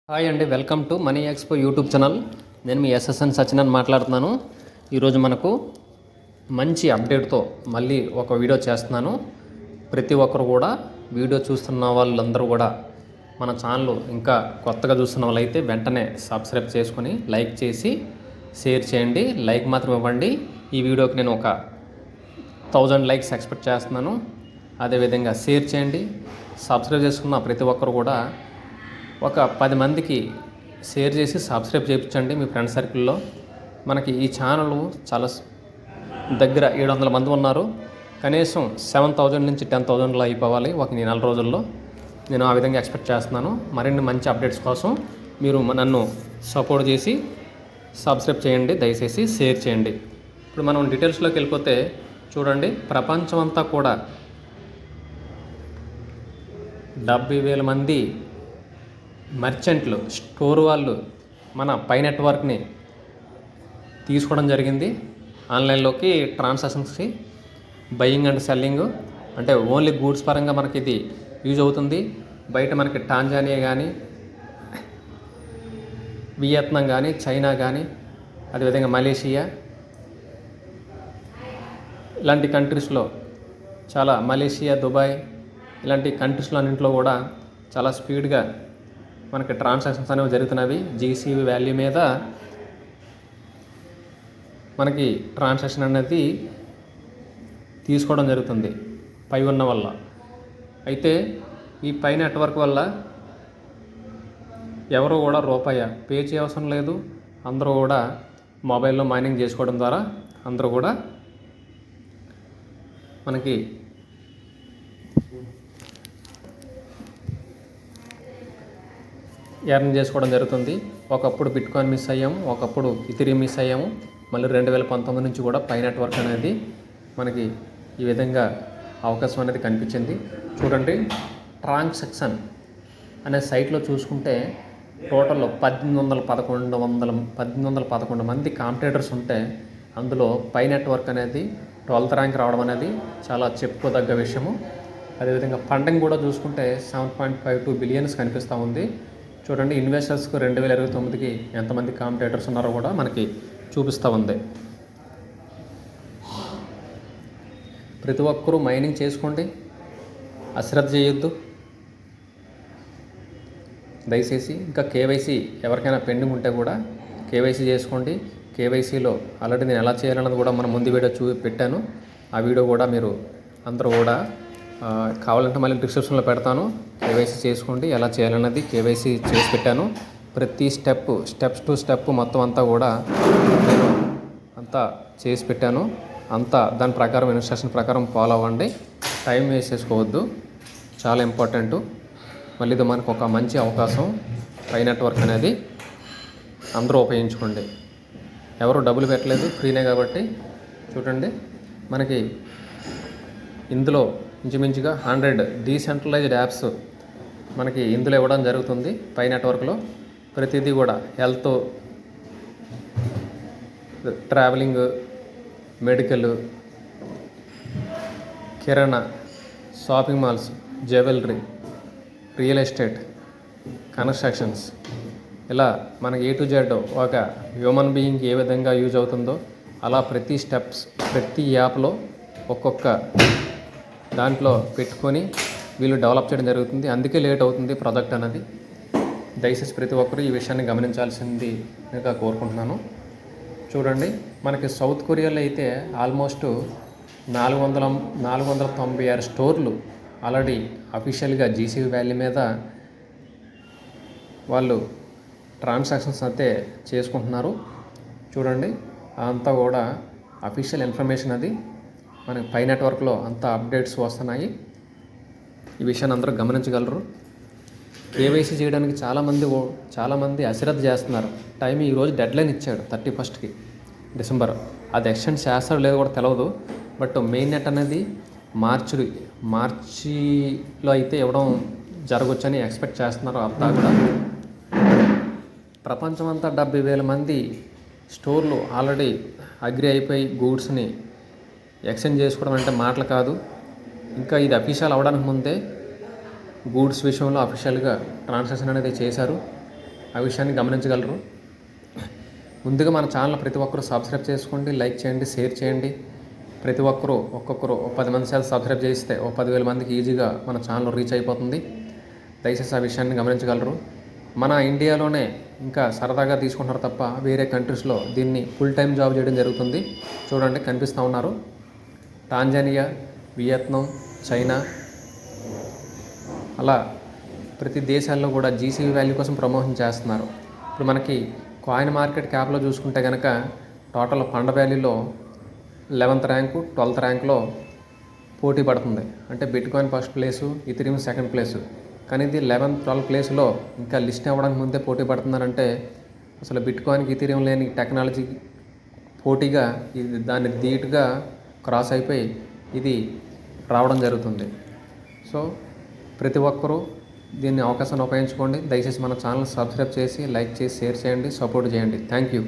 Hi అండి, welcome to money expo YouTube channel. నేను మీ SSN Sachin మాట్లాడుతున్నాను. ఈరోజు మనకు మంచి అప్డేట్తో మళ్ళీ ఒక వీడియో చేస్తున్నాను. ప్రతి ఒక్కరు కూడా వీడియో చూస్తున్న వాళ్ళందరూ కూడా మన ఛానల్ ఇంకా కొత్తగా చూస్తున్న వాళ్ళైతే వెంటనే సబ్స్క్రైబ్ చేసుకొని లైక్ చేసి షేర్ చేయండి. లైక్ మాత్రం ఇవ్వండి. ఈ వీడియోకి నేను ఒక 1000 లైక్స్ ఎక్స్పెక్ట్ చేస్తున్నాను. అదేవిధంగా షేర్ చేయండి. సబ్స్క్రైబ్ చేసుకున్న ప్రతి ఒక్కరు కూడా ఒక 10 మందికి షేర్ చేసి సబ్స్క్రైబ్ చేయించండి మీ ఫ్రెండ్ సర్కిల్లో. మనకి ఈ ఛానల్ చాలా దగ్గర 700 మంది ఉన్నారు. కనీసం 7000 నుంచి 10,000లో అయిపోవాలి ఒక నెల రోజుల్లో. నేను ఆ విధంగా ఎక్స్పెక్ట్ చేస్తున్నాను. మరిన్ని మంచి అప్డేట్స్ కోసం మీరు నన్ను సపోర్ట్ చేసి సబ్స్క్రైబ్ చేయండి, దయచేసి షేర్ చేయండి. ఇప్పుడు మనం డీటెయిల్స్లోకి వెళ్ళిపోతే చూడండి, ప్రపంచం అంతా కూడా 70,000 మంది మర్చెంట్లు, స్టోర్ వాళ్ళు మన పై నెట్వర్క్ని తీసుకోవడం జరిగింది. ఆన్లైన్లోకి ట్రాన్సాక్షన్స్కి బయింగ్ అండ్ సెల్లింగ్ అంటే ఓన్లీ గూడ్స్ పరంగా మనకి ఇది యూజ్ అవుతుంది. బయట మనకి టాంజానియా కానీ, వియత్నాం కానీ, చైనా కానీ, అదేవిధంగా మలేషియా ఇలాంటి కంట్రీస్లో చాలా, మలేషియా, దుబాయ్ ఇలాంటి కంట్రీస్లో అన్నింటిలో కూడా చాలా స్పీడ్గా మనకి ట్రాన్సాక్షన్స్ అనేవి జరుగుతున్నవి. జీసీబీ వాల్యూ మీద మనకి ట్రాన్సాక్షన్ అనేది తీసుకోవడం జరుగుతుంది పై ఉన్న వల్ల. అయితే ఈ పై నెట్వర్క్ వల్ల ఎవరు కూడా రూపాయి పే చేయవసరం లేదు. అందరూ కూడా మొబైల్లో మైనింగ్ చేసుకోవడం ద్వారా అందరూ కూడా మనకి ఎర్న్ చేసుకోవడం జరుగుతుంది. ఒకప్పుడు బిట్కాయిన్ మిస్ అయ్యాము, ఒకప్పుడు ఇథీరియం మిస్ అయ్యాము. మళ్ళీ 2019 నుంచి కూడా పై నెట్వర్క్ అనేది మనకి ఈ విధంగా అవకాశం అనేది కనిపించింది. చూడండి, ట్రాన్సాక్షన్ అనే సైట్లో చూసుకుంటే టోటల్లో 1811 మంది కాంపిటేటర్స్ ఉంటే అందులో పై నెట్వర్క్ అనేది 12th ర్యాంక్ రావడం అనేది చాలా చెప్పుకోదగ్గ విషయము. అదేవిధంగా ఫండింగ్ కూడా చూసుకుంటే 7.52 బిలియన్స్ కనిపిస్తూ ఉంది. చూడండి, ఇన్వెస్టర్స్కు 2029కి ఎంతమంది కాంపిటేటర్స్ ఉన్నారో కూడా మనకి చూపిస్తూ ఉంది. ప్రతి ఒక్కరూ మైనింగ్ చేసుకోండి, అశ్రద్ధ చేయొద్దు దయచేసి. ఇంకా కేవైసీ ఎవరికైనా పెండింగ్ ఉంటే కూడా కేవైసీ చేసుకోండి. కేవైసీలో ఆల్రెడీ నేను ఎలా చేయాలన్నది కూడా మన ముందు వీడియో పెట్టాను. ఆ వీడియో కూడా మీరు అందరూ కూడా కావాలంటే మళ్ళీ డిస్క్రిప్షన్లో పెడతాను. కేవైసీ చేసుకోండి, ఎలా చేయాలన్నది కేవైసీ చేసి పెట్టాను. ప్రతి స్టెప్స్ టు స్టెప్ మొత్తం అంతా కూడా నేను అంతా చేసి పెట్టాను. అంతా దాని ప్రకారం, ఇన్స్ట్రక్షన్ ప్రకారం ఫాలో అవ్వండి. టైం వేస్ట్ చేసుకోవద్దు, చాలా ఇంపార్టెంట్. మళ్ళీ ఇది మనకు ఒక మంచి అవకాశం. పై నెట్వర్క్ అనేది అందరూ ఉపయోగించుకోండి. ఎవరు డబ్బులు పెట్టలేదు, ఫ్రీనే కాబట్టి. చూడండి, మనకి ఇందులో ఇంచుమించుగా 100 డీసెంట్రలైజ్డ్ యాప్స్ మనకి ఇందులో ఇవ్వడం జరుగుతుంది. పై నెట్వర్క్లో ప్రతిదీ కూడా హెల్త్, ట్రావెలింగ్, మెడికల్, కిరాణా, shopping malls, jewellery, real estate, constructions, ఇలా మనకి A to Z ఒక హ్యూమన్ బీయింగ్కి ఏ విధంగా యూజ్ అవుతుందో అలా ప్రతి స్టెప్స్, ప్రతి యాప్లో ఒక్కొక్క దాంట్లో పెట్టుకొని వీళ్ళు డెవలప్ చేయడం జరుగుతుంది. అందుకే లేట్ అవుతుంది ప్రాజెక్ట్ అనేది. దయచేసి ప్రతి ఒక్కరూ ఈ విషయాన్ని గమనించాల్సింది ఇంకా కోరుకుంటున్నాను. చూడండి, మనకి సౌత్ కొరియాలో అయితే ఆల్మోస్ట్ 496 స్టోర్లు ఆల్రెడీ అఫీషియల్గా జీసీబీ వాల్యూ మీద వాళ్ళు ట్రాన్సాక్షన్స్ అయితే చేసుకుంటున్నారు. చూడండి, అంతా కూడా అఫీషియల్ ఇన్ఫర్మేషన్ అది. మనకి పై నెట్వర్క్లో అంతా అప్డేట్స్ వస్తున్నాయి. ఈ విషయాన్ని అందరూ గమనించగలరు. కేవైసీ చేయడానికి చాలామంది అశ్రద్ధ చేస్తున్నారు. టైం ఈరోజు డెడ్లైన్ ఇచ్చాడు 31st డిసెంబర్. అది ఎక్స్టెండ్ చేస్తారో లేదో కూడా తెలియదు. బట్ మెయిన్ నెట్ అనేది మార్చిలో అయితే ఇవ్వడం జరగవచ్చని ఎక్స్పెక్ట్ చేస్తున్నారు అంతా కూడా. ప్రపంచం అంతా 70,000 మంది స్టోర్లు ఆల్రెడీ అగ్రి అయిపోయి గూడ్స్ని ఎక్స్చేంజ్ చేసుకోవడం అంటే మాటలు కాదు. ఇంకా ఇది అఫీషియల్ అవ్వడానికి ముందే గూడ్స్ విషయంలో అఫీషియల్గా ట్రాన్సాక్షన్ అనేది చేశారు. ఆ విషయాన్ని గమనించగలరు. ముందుగా మన ఛానల్ ప్రతి ఒక్కరూ సబ్స్క్రైబ్ చేసుకోండి, లైక్ చేయండి, షేర్ చేయండి. ప్రతి ఒక్కరూ ఒక్కొక్కరు 10 మంది చేత సబ్స్క్రైబ్ చేయిస్తే 10,000 మందికి ఈజీగా మన ఛానల్ రీచ్ అయిపోతుంది. దయచేసి ఆ విషయాన్ని గమనించగలరు. మన ఇండియాలోనే ఇంకా సరదాగా తీసుకుంటారు తప్ప వేరే కంట్రీస్లో దీన్ని ఫుల్ టైం జాబ్ చేయడం జరుగుతుంది. చూడండి, కనిపిస్తూ ఉన్నారు. టాంజానియా, వియత్నాం, చైనా, అలా ప్రతి దేశాల్లో కూడా జీసీబీ వాల్యూ కోసం ప్రమోషన్ చేస్తున్నారు. ఇప్పుడు మనకి కాయిన్ మార్కెట్ క్యాప్లో చూసుకుంటే కనుక టోటల్ ఫండ్ వాల్యూలో 11th ర్యాంకు, 12th ర్యాంక్లో పోటీ పడుతుంది. అంటే bitcoin first place, Ethereum second place. కానీ ఇది 11th, 12th ప్లేస్లో ఇంకా లిస్ట్ అవ్వడానికి ముందే పోటీ పడుతున్నారంటే అసలు బిట్కాయిన్కి ఇథీరియం లేని టెక్నాలజీ పోటీగా ఇది దాన్ని ధీటుగా క్రాస్ అయిపోయి ఇది రావడం జరుగుతుంది. సో ప్రతి ఒక్కరూ దీన్ని అవకాశాన్ని ఉపయోగించుకోండి. దయచేసి మన ఛానల్ సబ్స్క్రైబ్ చేసి, లైక్ చేసి, షేర్ చేయండి, సపోర్ట్ చేయండి. Thank you.